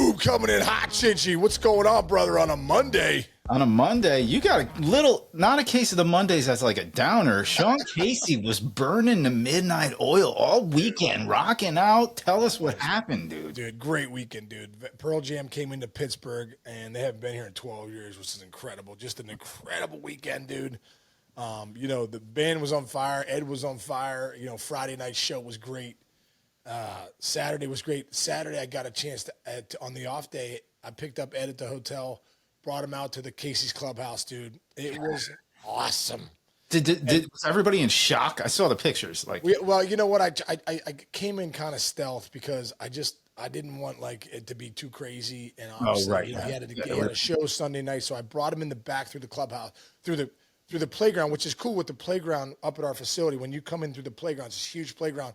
Ooh, coming in hot, Chinchy. What's going on, brother, on a Monday? On a Monday, you got a little, not a case of the Mondays that's like a downer. Sean Casey was burning the midnight oil all weekend, rocking out. Tell us what happened, dude. Dude, great weekend, dude. Pearl Jam came into Pittsburgh, and they haven't been here in 12 years, which is incredible. Just an incredible weekend, dude. The band was on fire. Ed was on fire. Friday night show was great. Saturday was great. Saturday, I got a chance to on the off day, I picked up Ed at the hotel, brought him out to the Casey's Clubhouse, dude. It was awesome. Was everybody in shock? I saw the pictures. Well, you know what? I came in kind of stealth because I didn't want it to be too crazy. And obviously, he had a show Sunday night, so I brought him in the back through the clubhouse, through the playground, which is cool with the playground up at our facility. When you come in through the playground, it's a huge playground.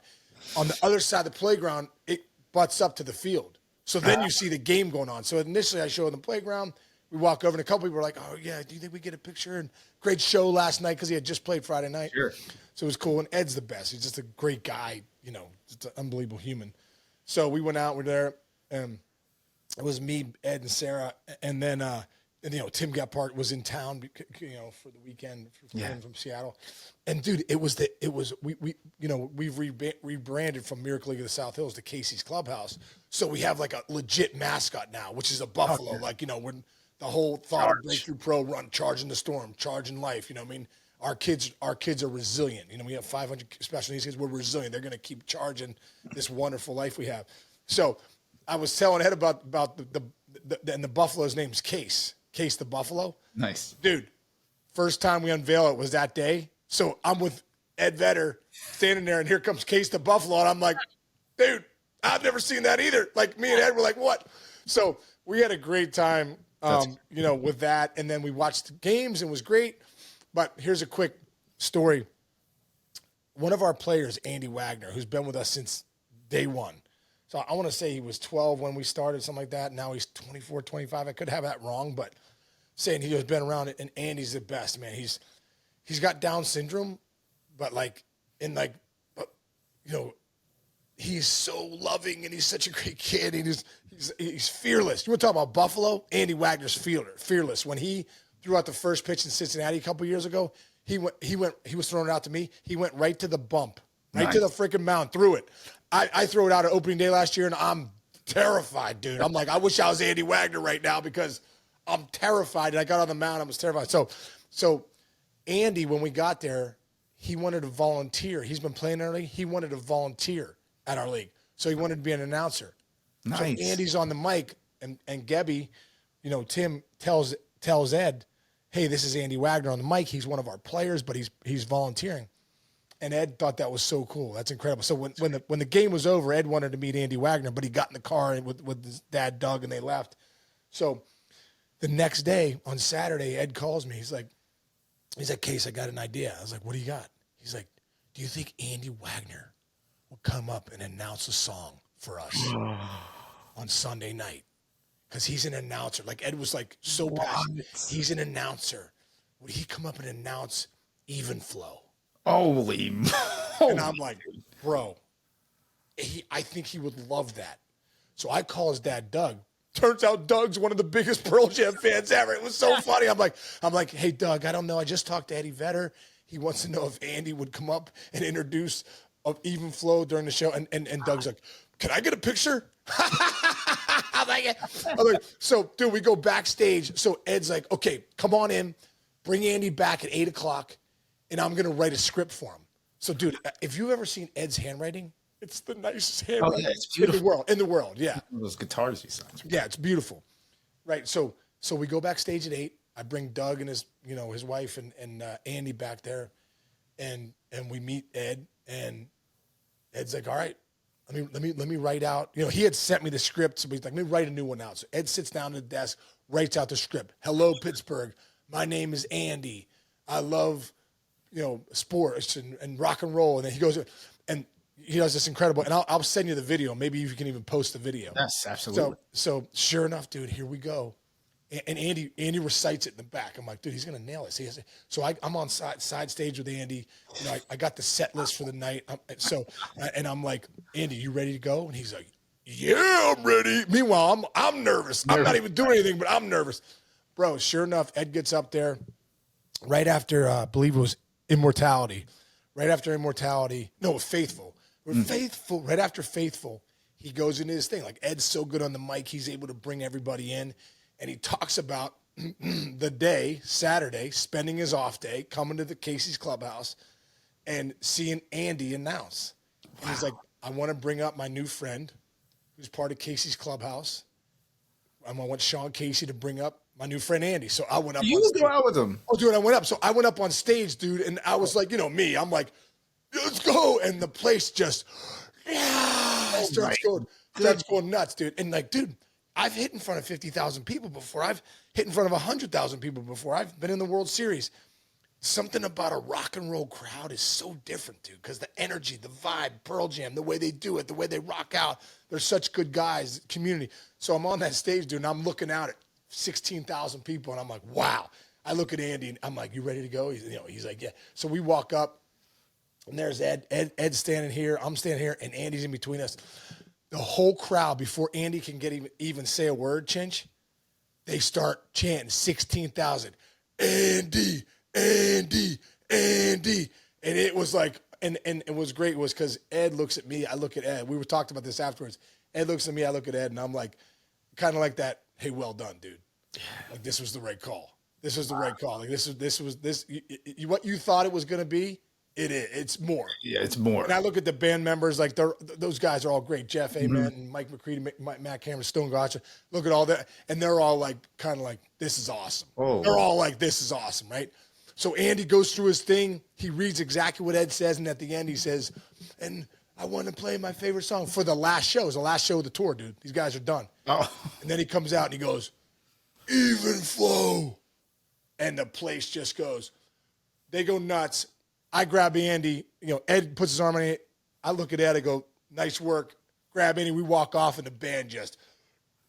On the other side of the playground, it butts up to the field. So then you see the game going on. So initially I show the playground. We walk over, and a couple people were like, oh, yeah, do you think we get a picture? And great show last night because he had just played Friday night. Sure. So it was cool. And Ed's the best. He's just a great guy, just an unbelievable human. So we went out. We're there. And it was me, Ed, and Sarah. And then, Tim Gephardt was in town, for the weekend from Seattle. And dude, we've rebranded from Miracle League of the South Hills to Casey's Clubhouse. So we have like a legit mascot now, which is a buffalo. We're the whole thought of Breakthrough Pro run, charging the storm, charging life. Our kids are resilient. We have 500 special needs kids. We're resilient. They're going to keep charging this wonderful life we have. So I was telling Ed about the buffalo's name's Case the buffalo. Nice, dude. First time we unveil it was that day. So I'm with Ed Vedder standing there, and here comes Case the buffalo, and I'm like, dude, I've never seen that either. Like, me and Ed were like, what? So we had a great time, with that, and then we watched the games and it was great. But here's a quick story. One of our players, Andy Wagner, who's been with us since day one. So I want to say he was 12 when we started, something like that. Now he's 24, 25. I could have that wrong, but saying he has been around it, and Andy's the best, man. He's got Down syndrome, but he's so loving, and he's such a great kid. And he's fearless. You want to talk about Buffalo? Andy Wagner's fearless. When he threw out the first pitch in Cincinnati a couple years ago, he was throwing it out to me. He went right to the bump, right to the freaking mound, threw it. I threw it out at opening day last year, and I'm terrified, dude. I'm like, I wish I was Andy Wagner right now because I'm terrified. And I got on the mound, I was terrified. So Andy, when we got there, he wanted to volunteer. He's been playing in our league. He wanted to volunteer at our league. So he wanted to be an announcer. Nice. So Andy's on the mic, and Gebby, Tim tells Ed, hey, this is Andy Wagner on the mic. He's one of our players, but he's volunteering. And Ed thought that was so cool. That's incredible. So when the game was over, Ed wanted to meet Andy Wagner, but he got in the car with his dad, Doug, and they left. So the next day on Saturday, Ed calls me. He's like, Case, I got an idea. I was like, what do you got? He's like, do you think Andy Wagner will come up and announce a song for us on Sunday night? Because he's an announcer. Like, Ed was like so passionate. He's an announcer. Would he come up and announce Even Flow? Holy. And I'm like, bro, I think he would love that. So I call his dad, Doug. Turns out Doug's one of the biggest Pearl Jam fans ever. It was so funny. I'm like, hey, Doug, I don't know. I just talked to Eddie Vedder. He wants to know if Andy would come up and introduce Even Flow during the show. And Doug's like, can I get a picture? I'm like, so, dude, we go backstage. So Ed's like, okay, come on in. Bring Andy back at 8 o'clock. And I'm going to write a script for him. So, dude, if you've ever seen Ed's handwriting, it's the nicest handwriting in the world. Yeah. Those guitars he signs. Yeah, it's beautiful. Right. So we go backstage at 8. I bring Doug and his wife and Andy back there, and we meet Ed, and Ed's like, all right, let me write out. He had sent me the script, so he's like, let me write a new one out. So Ed sits down at the desk, writes out the script. Hello, Pittsburgh. My name is Andy. I love sports and rock and roll. And then he goes, and he does this incredible, and I'll send you the video. Maybe you can even post the video. Yes, absolutely. So sure enough, dude, here we go. And Andy recites it in the back. I'm like, dude, he's going to nail it. So I'm on side stage with Andy. I got the set list for the night. And I'm like, Andy, you ready to go? And he's like, yeah, I'm ready. Meanwhile, I'm nervous. I'm not even doing anything, but I'm nervous. Bro, sure enough, Ed gets up there right after, I believe it was Immortality. Right after Immortality. No, Faithful. Faithful, right after Faithful, he goes into his thing. Like, Ed's so good on the mic, he's able to bring everybody in. And he talks about the day, Saturday, spending his off day, coming to the Casey's Clubhouse and seeing Andy announce. And he's like, I want to bring up my new friend who's part of Casey's Clubhouse. I want Sean Casey to bring up my new friend Andy. So I went up. You go out with him. Oh, dude, I went up. So I went up on stage, dude, and I was like, me, I'm like, let's go. And the place just starts going nuts, dude. And like, dude, I've hit in front of 50,000 people before. I've hit in front of 100,000 people before. I've been in the World Series. Something about a rock and roll crowd is so different, dude, because the energy, the vibe, Pearl Jam, the way they do it, the way they rock out. They're such good guys, community. So I'm on that stage, dude, and I'm looking out at 16,000 people, and I'm like, wow. I look at Andy, and I'm like, you ready to go? He's like, yeah. So we walk up, and there's Ed. Ed's standing here. I'm standing here, and Andy's in between us. The whole crowd, before Andy can get even say a word, Chinch, they start chanting 16,000. Andy, Andy, Andy. And it was like, and it was great was because Ed looks at me, I look at Ed. We were talking about this afterwards. Ed looks at me, I look at Ed, and I'm like, kind of like that, hey, well done, dude. Like, this was the right call. This was the right call. Like, what you thought it was going to be, it is. It's more. Yeah, it's more. And I look at the band members, like those guys are all great. Jeff Amen, Mike McCready, Matt Cameron, Stone Gotcha. Look at all that. And they're all like, kind of like, this is awesome. Oh. They're all like, this is awesome, right? So Andy goes through his thing. He reads exactly what Ed says. And at the end, he says, and I want to play my favorite song for the last show. It's the last show of the tour, dude. These guys are done. Oh. And then he comes out and he goes, even flow. And the place just goes, they go nuts. I grab Andy, Ed puts his arm on it. I look at Ed, I go, nice work. Grab Andy, we walk off, and the band just,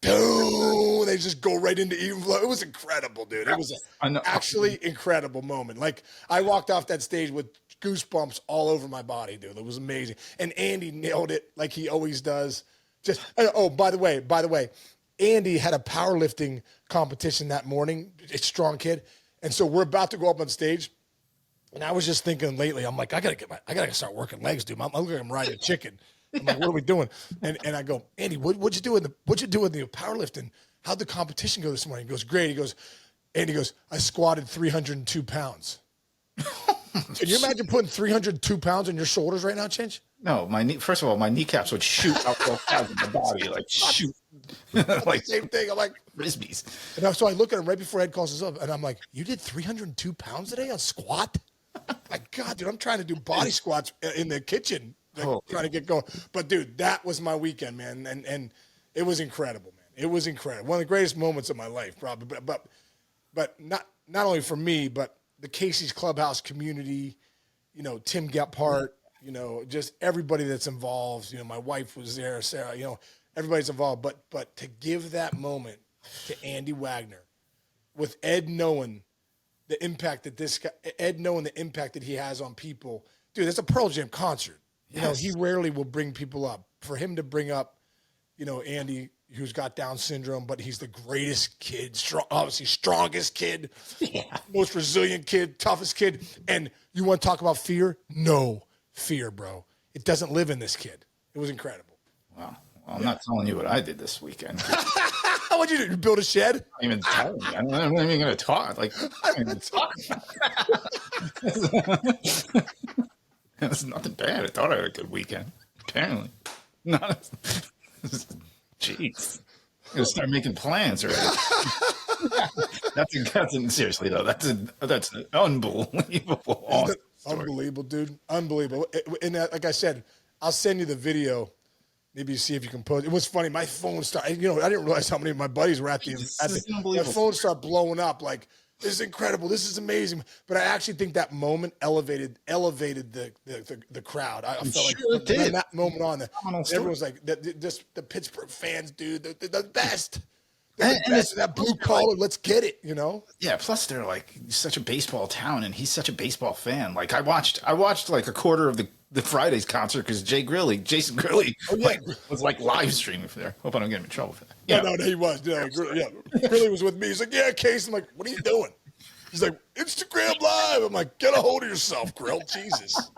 they just go right into even flow. It was incredible, dude. It was actually incredible moment. Like, I walked off that stage with goosebumps all over my body, dude. It was amazing. And Andy nailed it like he always does. By the way, Andy had a powerlifting competition that morning. It's a strong kid. And so we're about to go up on stage. And I was just thinking lately, I'm like, I gotta start working legs, dude. I'm looking like I'm riding a chicken. I'm like, what are we doing? And I go, Andy, what'd you do in the powerlifting? How'd the competition go this morning? He goes, great. Andy goes, I squatted 302 pounds. Can you imagine putting 302 pounds on your shoulders right now, Chinch? No, first of all, my kneecaps would shoot out of my body, like shoot. Like same thing. I'm like, frisbees. And so I look at him right before Ed calls us up, and I'm like, you did 302 pounds today on squat? My God, dude, I'm trying to do body squats in the kitchen, trying to get going. But, dude, that was my weekend, man, and it was incredible, man. It was incredible. One of the greatest moments of my life, probably. But not only for me, but the Casey's Clubhouse community, Tim Gephardt, just everybody that's involved. My wife was there, Sarah, everybody's involved. But to give that moment to Andy Wagner with Ed knowing the impact that he has on people. Dude, that's a Pearl Jam concert. Yes. He rarely will bring people up. For him to bring up, Andy, who's got Down syndrome, but he's the greatest kid, obviously strongest kid, most resilient kid, toughest kid. And you want to talk about fear? No fear, bro. It doesn't live in this kid. It was incredible. Wow. Well, I'm not telling you what I did this weekend. What'd you do? You build a shed? I'm not even telling you. I'm not even going to talk. Like, I'm not even talking. It's nothing bad. I thought I had a good weekend. Apparently. Not. Jeez. I'm going to start making plans already. That's seriously, though. That's an unbelievable awesome story. Unbelievable, dude. Unbelievable. And like I said, I'll send you the video. Maybe see if you can post. It was funny. My phone started. I didn't realize how many of my buddies were at the. My phone started blowing up. Like, this is incredible. This is amazing. But I actually think that moment elevated the crowd. I felt like it did. From that moment on, everyone was like, the Pittsburgh fans, dude, the best. And that blue collar, let's get it, Yeah, plus they're like such a baseball town, and he's such a baseball fan. Like I watched like a quarter of the the Friday's concert because Jason Grilly, was like live streaming for there. Hope I don't get him in trouble for that. Yeah, No, he was. Grilly was with me. He's like, yeah, Case. I'm like, what are you doing? He's like, Instagram Live. I'm like, get a hold of yourself, Grill. Jesus.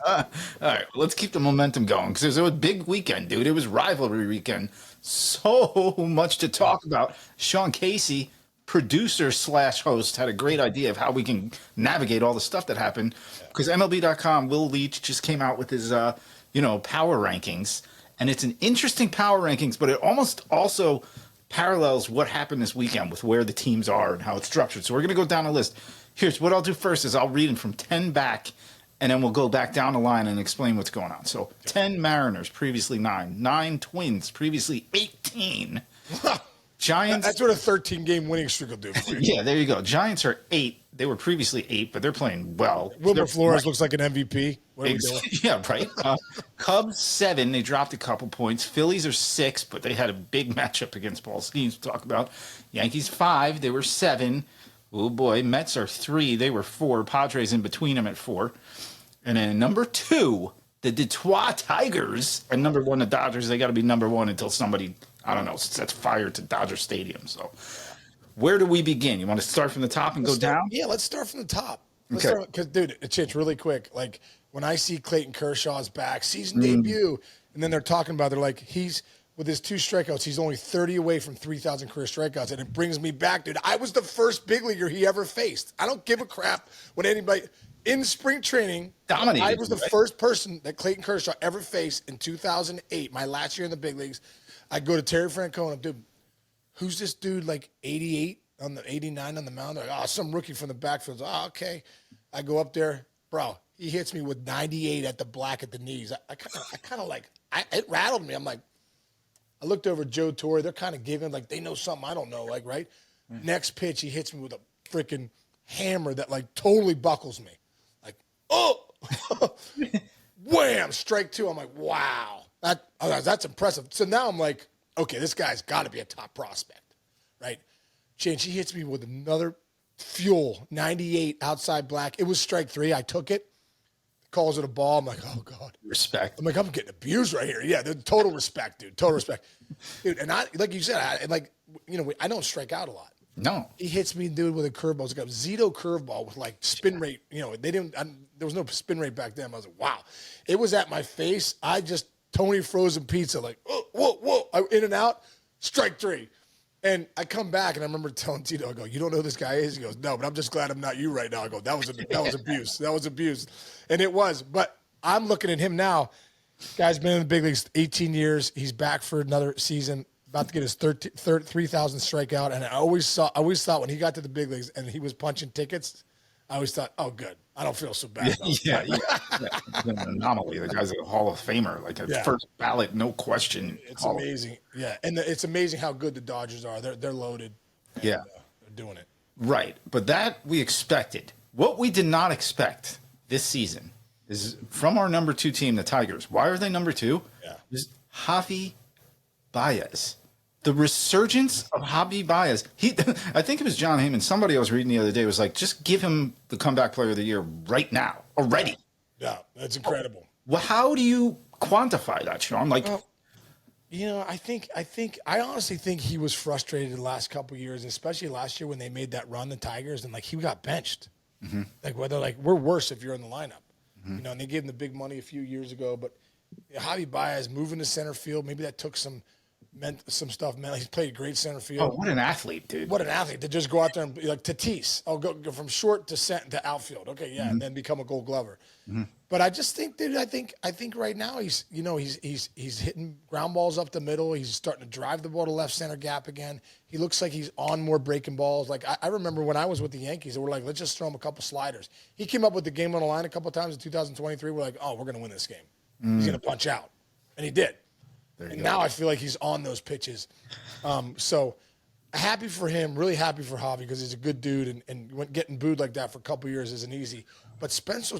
All right, let's keep the momentum going because it was a big weekend, dude. It was rivalry weekend. So much to talk about. Sean Casey, producer / host, had a great idea of how we can navigate all the stuff that happened because MLB.com, Will Leach just came out with his, power rankings, and it's an interesting power rankings, but it almost also parallels what happened this weekend with where the teams are and how it's structured. So we're going to go down a list. Here's what I'll do first is I'll read them from 10 back, and then we'll go back down the line and explain what's going on. So 10 Mariners, previously 9. 9 Twins, previously 18. Giants. That's what a 13-game winning streak will do. Yeah, there you go. Giants are 8. They were previously 8, but they're playing well. Wilmer Flores looks like an MVP. What are we doing? Yeah, right. Cubs 7. They dropped a couple points. Phillies are 6, but they had a big matchup against Paul Skenes to talk about. Yankees 5. They were 7. Oh boy. Mets are 3. They were 4. Padres in between them at 4. And then number 2, the Detroit Tigers, and number 1, the Dodgers. They got to be number 1 until somebody, I don't know, sets fire to Dodger Stadium. So where do we begin? You want to start from the top and go down? Yeah, let's start from the top. Okay. Because, dude, Chich, really quick. Like, when I see Clayton Kershaw's back, season debut, and then they're talking about, they're like, he's, with his 2 strikeouts, he's only 30 away from 3,000 career strikeouts. And it brings me back, dude. I was the first big leaguer he ever faced. I don't give a crap when anybody, in spring training, dominated. I was the first person that Clayton Kershaw ever faced in 2008, my last year in the big leagues. I go to Terry Francona, dude, who's this dude, like 88 on the 89 on the mound? Like, oh, some rookie from the backfield. Oh, okay. I go up there, bro. He hits me with 98 at the black at the knees. It rattled me. I'm like, I looked over at Joe Torre. They're kind of giving, like, they know something I don't know, like, right? Next pitch, he hits me with a freaking hammer that, like, totally buckles me. Like, oh, wham, strike 2. I'm like, wow, that's impressive. So now I'm like, okay, this guy's got to be a top prospect, right? Change. He hits me with another fuel 98 outside black. It was strike 3. I took it. Calls it a ball. I'm like, oh God, respect. I'm like, I'm getting abused right here. Yeah, total respect, dude. Total respect, dude. And I, like you said, I don't strike out a lot. No, he hits me, dude, with a curveball. It's like a Zito curveball with like spin rate. There was no spin rate back then. I was like, wow. It was at my face. I just Tony frozen pizza, like, oh, whoa. I in and out, strike 3. And I come back and I remember telling Tito, I go, you don't know who this guy is? He goes, no, but I'm just glad I'm not you right now. I go, that was abuse. That was abuse. And it was. But I'm looking at him now. Guy's been in the big leagues 18 years. He's back for another season, about to get his 3,000 strikeout. And I always thought when he got to the big leagues and he was punching tickets, I always thought, oh, good. I don't feel so bad. Yeah. An anomaly. The guy's a Hall of Famer, like a first ballot, no question. It's amazing. Yeah, and it's amazing how good the Dodgers are. They're loaded. And, they're doing it. Right, but that we expected. What we did not expect this season is from our number 2 team, the Tigers. Why are they number 2? Yeah, is Javy Baez. The resurgence of Javy Baez. I think it was John Heyman. Somebody I was reading the other day was like, just give him the comeback player of the year right now, already. Yeah, that's incredible. Well, how do you quantify that, Sean? Like, I honestly think he was frustrated the last couple of years, especially last year when they made that run, the Tigers, and like he got benched. Mm-hmm. Like whether like we're worse if you're in the lineup, and they gave him the big money a few years ago. But Javy Baez moving to center field, maybe that took some stuff. Man, he's played great center field. Oh, what an athlete, dude! What an athlete to just go out there and be like Tatis. Oh, go from short to outfield. Okay, yeah, and then become a Gold Glover. Mm-hmm. But I just think, dude, I think right now he's hitting ground balls up the middle. He's starting to drive the ball to left center gap again. He looks like he's on more breaking balls. Like I remember when I was with the Yankees, they were like, let's just throw him a couple sliders. He came up with the game on the line a couple times in 2023. We're like, oh, we're gonna win this game. He's gonna punch out, and he did. And now I feel like he's on those pitches. So happy for him, really happy for Javy because he's a good dude, and getting booed like that for a couple years isn't easy. But Spencer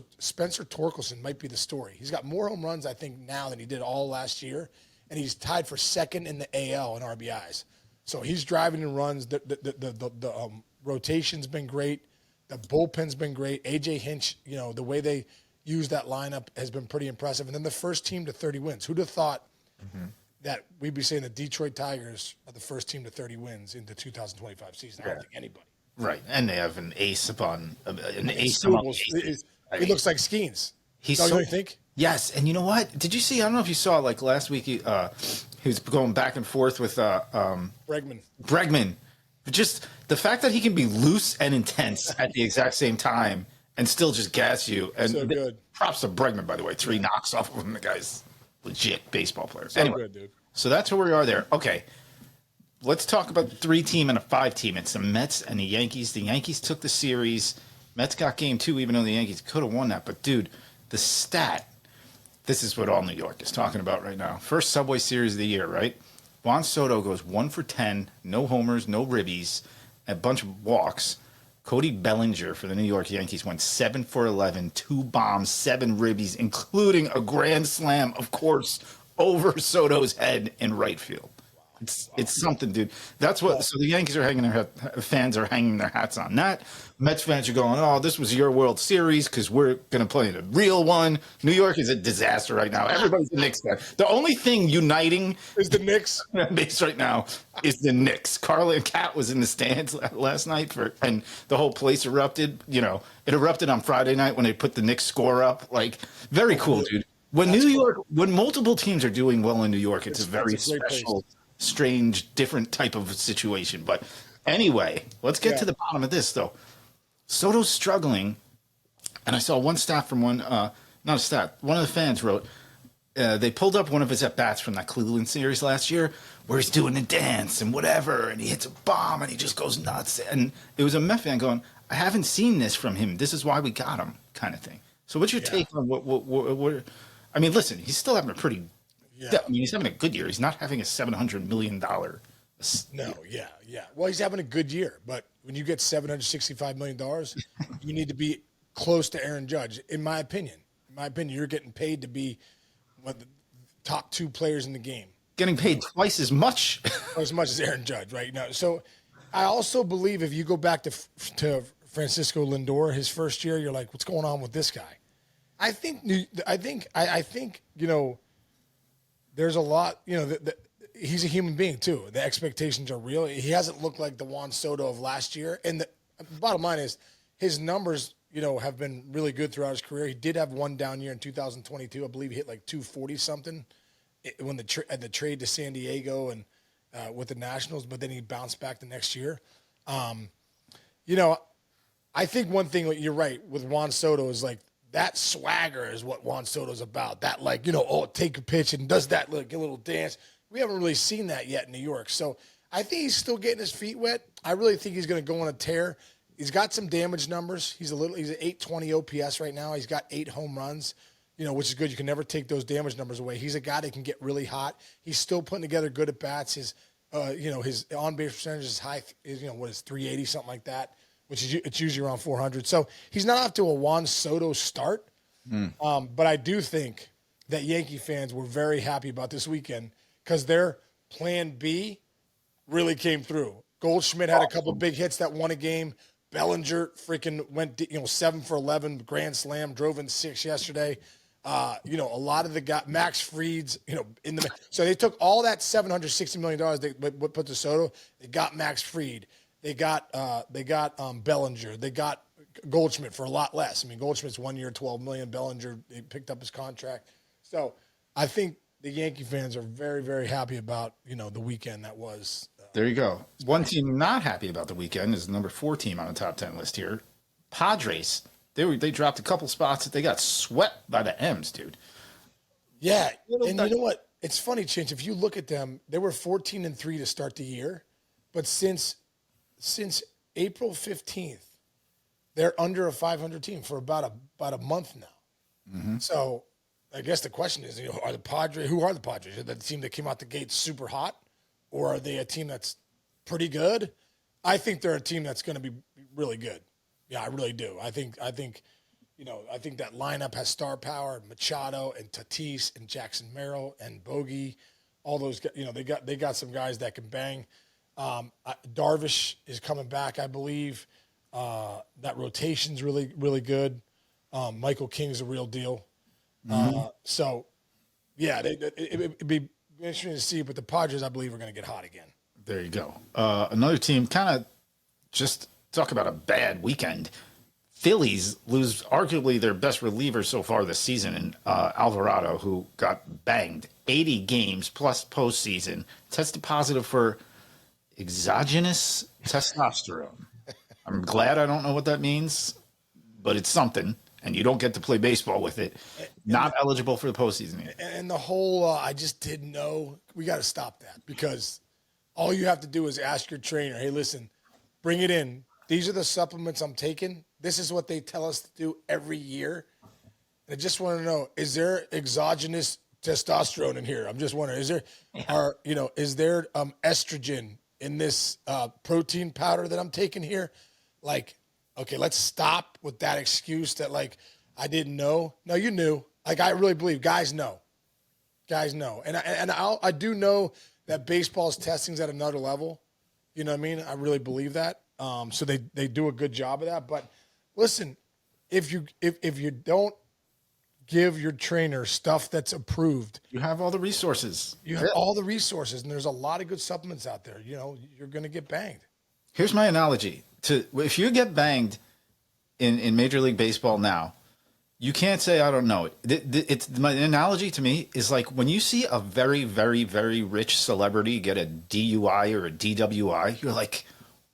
Torkelson might be the story. He's got more home runs, I think, now than he did all last year, and he's tied for second in the AL in RBIs. So he's driving in runs. The rotation's been great. The bullpen's been great. AJ Hinch, the way they used that lineup has been pretty impressive. And then the first team to 30 wins. Who'd have thought that we'd be saying the Detroit Tigers are the first team to 30 wins in the 2025 season? I don't think anybody. Right, and they have an ace upon an ace He among aces. I mean, looks like Skenes. he's Don't so, you think? yes, and you know what? Did you see? I don't know if you saw like last week. He was going back and forth with Bregman. Bregman. Just the fact that he can be loose and intense at the exact same time and still just gas you. And So good. Props to Bregman, by the way. 3 knocks off of him. The guy's legit baseball player. So Anyway, good, dude. so that's where we are there. Okay. Let's talk about the 3-team and a 5-team. It's the Mets and the Yankees. The Yankees took the series. Mets got game 2, even though the Yankees could have won that. But, dude, the stat, this is what all New York is talking about right now. First Subway Series of the year, right? Juan Soto goes 1 for 10, no homers, no ribbies, a bunch of walks. Cody Bellinger for the New York Yankees went 7 for 11, 2 bombs, 7 ribbies, including a grand slam, of course, over Soto's head in right field. It's something, dude. That's what. So the Yankees are fans are hanging their hats on that. Mets fans are going, "Oh, this was your World Series because we're going to play in a real one." New York is a disaster right now. Everybody's a Knicks fan. The only thing uniting Is the Knicks? base right now is the Knicks. Carla and Kat was in the stands last night and the whole place erupted. You know, it erupted on Friday night when they put the Knicks score up. Like, very cool, dude. When when multiple teams are doing well in New York, it's a very a great special, strange, different type of situation. But anyway, let's get to the bottom of this, though. Soto's struggling, and I saw one stat from one of the fans wrote, they pulled up one of his at-bats from that Cleveland series last year where he's doing a dance and whatever, and he hits a bomb, and he just goes nuts. And it was a Met fan going, I haven't seen this from him. This is why we got him, kind of thing. So what's your take on what I mean, listen, he's still having a pretty I mean, he's having a good year. He's not having a $700 million. No, yeah. Well, he's having a good year, but when you get $765 million, you need to be close to Aaron Judge, in my opinion. In my opinion, you're getting paid to be one of the top 2 players in the game. Getting paid twice as much. As much as Aaron Judge, right? Now, so I also believe if you go back to Francisco Lindor, his first year, you're like, what's going on with this guy? I think, you know, there's a lot, you know, he's a human being too. The expectations are real. He hasn't looked like the Juan Soto of last year. And the bottom line is his numbers, you know, have been really good throughout his career. He did have one down year in 2022. I believe he hit like 240 something when at the trade to San Diego and with the Nationals, but then he bounced back the next year. You know, I think one thing, you're right, with Juan Soto is like, that swagger is what Juan Soto's about. That, like, you know, take a pitch and does that, like, a little dance. We haven't really seen that yet in New York. So I think he's still getting his feet wet. I really think he's going to go on a tear. He's got some damage numbers. He's at 820 OPS right now. He's got 8 home runs, you know, which is good. You can never take those damage numbers away. He's a guy that can get really hot. He's still putting together good at bats. His, you know, his on-base percentage is high. You know, what is 380, something like that, which is it's usually around 400. So he's not off to a Juan Soto start. But I do think that Yankee fans were very happy about this weekend because their plan B really came through. Goldschmidt had a couple big hits that won a game. Bellinger freaking went, you know, 7 for 11, grand slam, drove in 6 yesterday. You know, a lot of the guys, Max Fried's, you know, so they took all that $760 million they put to Soto. They got Max Fried. They got Bellinger. They got Goldschmidt for a lot less. I mean, Goldschmidt's 1 year, $12 million. Bellinger, they picked up his contract. So I think the Yankee fans are very, very happy about, you know, the weekend that was. There you go. One team not happy about the weekend is the number 4 team on the top 10 list here. Padres. They dropped a couple spots that they got swept by the M's, dude. Yeah, and you know what? It's funny, Chinch. If you look at them, they were 14-3 to start the year, but since April 15th, they're under a 500 team for about a month now. Mm-hmm. So I guess the question is, you know, who are the Padres? Are they the team that came out the gate super hot, or are they a team that's pretty good? I think they're a team that's going to be really good. Yeah, I really do. I think you know, I think that lineup has star power. Machado and Tatis and Jackson Merrill and Bogey, all those. You know, they got some guys that can bang. Darvish is coming back, I believe. That rotation's really, really good. Michael King's a real deal. So, yeah, it'd be interesting to see. But the Padres, I believe, are going to get hot again. There you go. Another team, kind of just talk about a bad weekend. Phillies lose arguably their best reliever so far this season in Alvarado, who got banged 80 games plus postseason, tested positive for exogenous testosterone. I'm glad I don't know what that means, but it's something, and you don't get to play baseball with it. Not eligible for the postseason yet. And the whole, I just didn't know. We got to stop that, because all you have to do is ask your trainer, hey, listen, bring it in. These are the supplements I'm taking. This is what they tell us to do every year. And I just want to know, is there exogenous testosterone in here? I'm just wondering, is there estrogen in this protein powder that I'm taking here? Like, okay, let's stop with that excuse that, like, I didn't know. No, you knew. Like, I really believe guys know. Guys know. And I do know that baseball's testing's at another level. You know what I mean? I really believe that. So they do a good job of that. But listen, if you don't give your trainer stuff that's approved, You have all the resources. you have all the resources, and there's a lot of good supplements out there. You know, you're going to get banged. Here's my analogy. If you get banged in Major League Baseball now, you can't say, I don't know. My analogy to me is like when you see a very, very, very rich celebrity get a DUI or a DWI, you're like,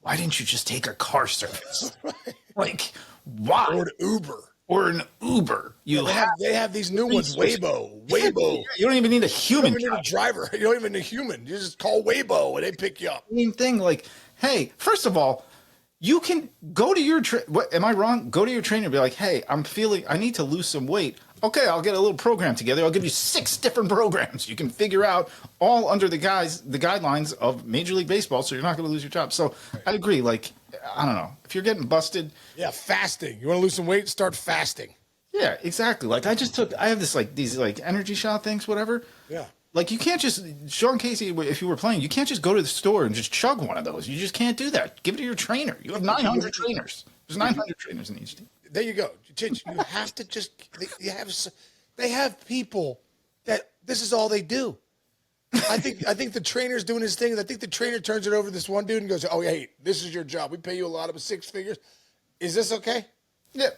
why didn't you just take a car service? Like, why? Or an Uber. Or an Uber. They have these new ones, Weibo. Weibo. You don't even need a human. You don't even need a driver. You don't even need a human. You just call Weibo and they pick you up. Same thing. Like, hey, first of all, you can go to your am I wrong? Go to your trainer and be like, hey, I need to lose some weight. Okay, I'll get a little program together. I'll give you 6 different programs you can figure out, all under the guidelines of Major League Baseball, so you're not going to lose your job. So I agree. Like, I don't know. If you're getting busted. Yeah, fasting. You want to lose some weight? Start fasting. Yeah, exactly. Like, I have these energy shot things, whatever. Yeah. Like, you can't just, Sean Casey, if you were playing, you can't just go to the store and just chug one of those. You just can't do that. Give it to your trainer. You have 900 trainers. There's 900 trainers in each team. There you go. You have to just, they have people that this is all they do. I think the trainer's doing his thing. I think the trainer turns it over to this one dude and goes, oh, hey, this is your job. We pay you a lot of 6 figures. Is this okay? Yeah.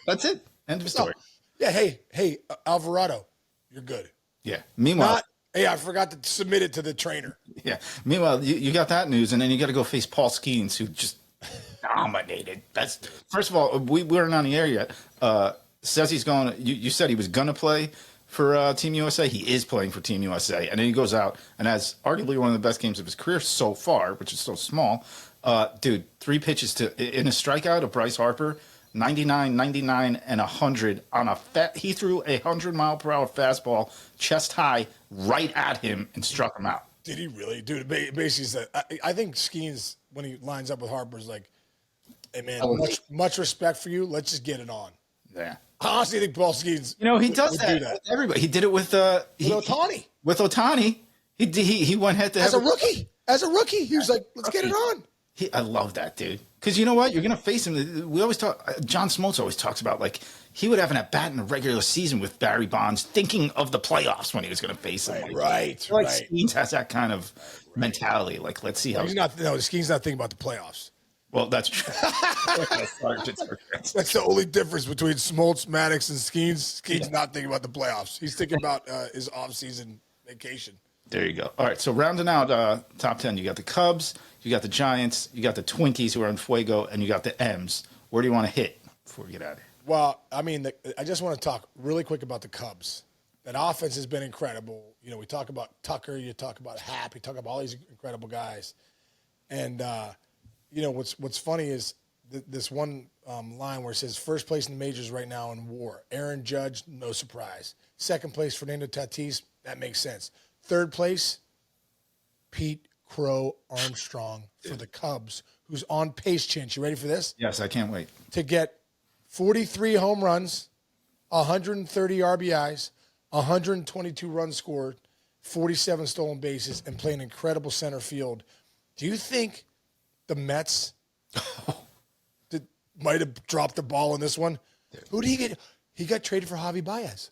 That's it. End of story. Yeah. Hey, Alvarado, you're good. Yeah. Meanwhile, hey, I forgot to submit it to the trainer. Yeah. Meanwhile, you got that news, and then you got to go face Paul Skenes, who just dominated. That's first of all, we weren't on the air yet. Says he's going. You said he was going to play for Team USA. He is playing for Team USA, and then he goes out and has arguably one of the best games of his career so far, which is so small. Dude, 3 pitches in a strikeout of Bryce Harper. 99, 99, and 100 on he threw a 100-mile-per-hour fastball chest high right at him and struck him out. Did he really? Dude, basically said, I think Skenes, when he lines up with Harper, is like, hey, man, much respect for you. Let's just get it on. Yeah. I honestly think Paul Skenes he does that with everybody. He did it with Ohtani. With Ohtani. He went head to head. As a rookie, he was like, let's get it on. I love that, dude. Because you know what? You're going to face him. We always talk, John Smoltz always talks about, like, he would have an at-bat in the regular season with Barry Bonds, thinking of the playoffs when he was going to face him. Right. Skenes has that kind of mentality. Like, let's see how. Skenes not thinking about the playoffs. Well, that's true. That's the only difference between Smoltz, Maddox, and Skenes. Skenes not thinking about the playoffs. He's thinking about his off-season vacation. There you go. All right, so rounding out top 10, you got the Cubs, you got the Giants, you got the Twinkies who are in Fuego, and you got the M's. Where do you want to hit before we get out of here? Well, I mean, I just want to talk really quick about the Cubs. That offense has been incredible. You know, we talk about Tucker, you talk about Happ, you talk about all these incredible guys. And, you know, what's funny is this one line where it says, first place in the majors right now in WAR. Aaron Judge, no surprise. Second place, Fernando Tatis, that makes sense. Third place, Pete Crow-Armstrong for the Cubs, who's on pace, Chinch. You ready for this? Yes, I can't wait. To get 43 home runs, 130 RBIs, 122 runs scored, 47 stolen bases, and play an incredible center field. Do you think the Mets might have dropped the ball in this one? Who did he get? He got traded for Javy Baez.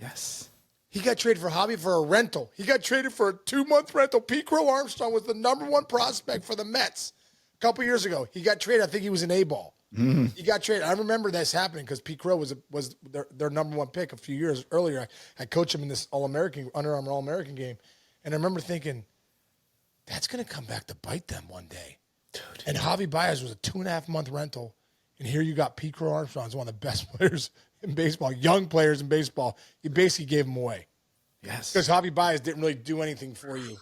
Yes. He got traded for Javy for a rental. He got traded for a 2-month rental. Pete Crow-Armstrong was the #1 prospect for the Mets a couple years ago. He got traded. I think he was an A-ball. He got traded. I remember this happening because Pete Crow was their #1 pick a few years earlier. I coached him in this All-American, Under Armour All-American game. And I remember thinking, that's going to come back to bite them one day. Dude. And Javy Baez was a 2.5-month rental. And here you got Pete Crow-Armstrong, who's one of the best players in baseball, young players in baseball. You basically gave him away. Yes. Because Javy Baez didn't really do anything for you.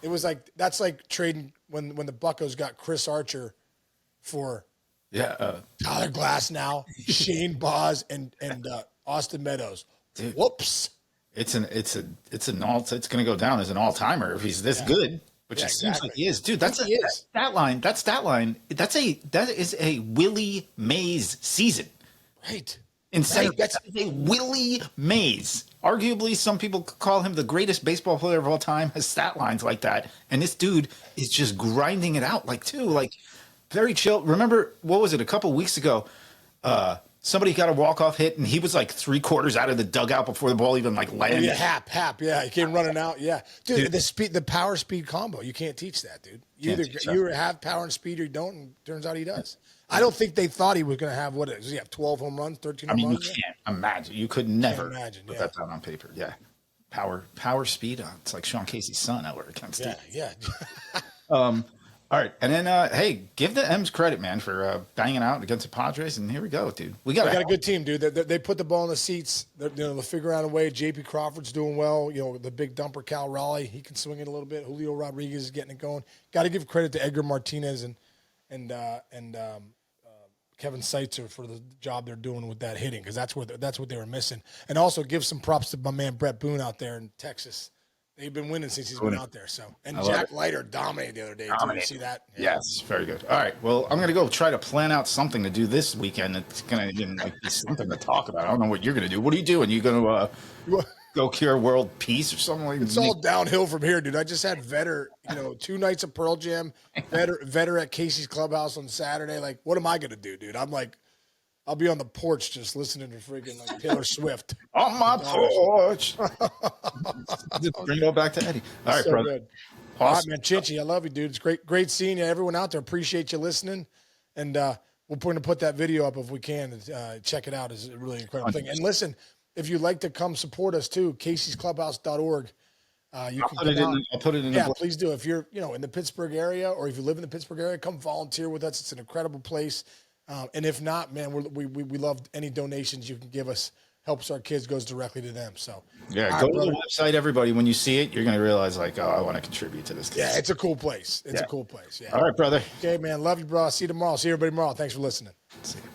It was like, that's like trading when the Buccos got Chris Archer for Tyler Glass now, Shane Boz, and Austin Meadows. Dude. Whoops. It's going to go down as an all-timer if he's this good, which it seems like he is. Dude, that stat line. That is a Willie Mays season. Right. Insane. Right. That's a Willie Mays. Arguably, some people call him the greatest baseball player of all time, has stat lines like that. And this dude is just grinding it out very chill. Remember, what was it, a couple weeks ago, somebody got a walk-off hit, and he was like 3/4 out of the dugout before the ball even landed. Yeah, Hap. Yeah, he came running out. Yeah. Dude, the power-speed combo, you can't teach that, dude. You either have power and speed or you don't, and turns out he does. I don't think they thought he was going to have, does he have 12 home runs, 13 home runs? You can't imagine. You could never put that down on paper. Yeah. Power, speed. It's like Sean Casey's son over against it. Yeah. All right. And then, hey, give the M's credit, man, for banging out against the Padres. And here we go, dude. We got a good team, dude. They put the ball in the seats. They'll figure out a way. J.P. Crawford's doing well. The big dumper, Cal Raleigh, he can swing it a little bit. Julio Rodriguez is getting it going. Got to give credit to Edgar Martinez and Kevin Seitzer for the job they're doing with that hitting, because that's what they were missing. And also give some props to my man Brett Boone out there in Texas. They've been winning since he's been out there. So, and Jack Leiter dominated the other day. Did you see that? Yeah. Yes, very good. All right, well, I'm gonna go try to plan out something to do this weekend. It's gonna be something to talk about. I don't know what you're gonna do. What are you doing? You gonna go cure world peace or something like that? It's all downhill from here, dude. I just had Vedder, 2 nights of Pearl Jam, Vedder at Casey's Clubhouse on Saturday. Like, what am I gonna do, dude? I'm like, I'll be on the porch just listening to freaking Taylor Swift. On my porch. Just bring it all back to Eddie. All right, brother. Good. Awesome. All right, man. Chinchy, I love you, dude. It's great seeing you. Everyone out there, appreciate you listening. And we're going to put that video up if we can. And, check it out. It's a really incredible thing. And listen, if you'd like to come support us too, caseysclubhouse.org. I'll put it in. Yeah, please do. If you're, in the Pittsburgh area, or if you live in the Pittsburgh area, come volunteer with us. It's an incredible place. And if not, man, we love any donations you can give us. Helps our kids, goes directly to them. So yeah, go to the website, everybody. When you see it, you're going to realize I want to contribute to this. Yeah, it's a cool place. It's a cool place. Yeah. All right, brother. Okay, man. Love you, bro. See you tomorrow. See everybody tomorrow. Thanks for listening. See you.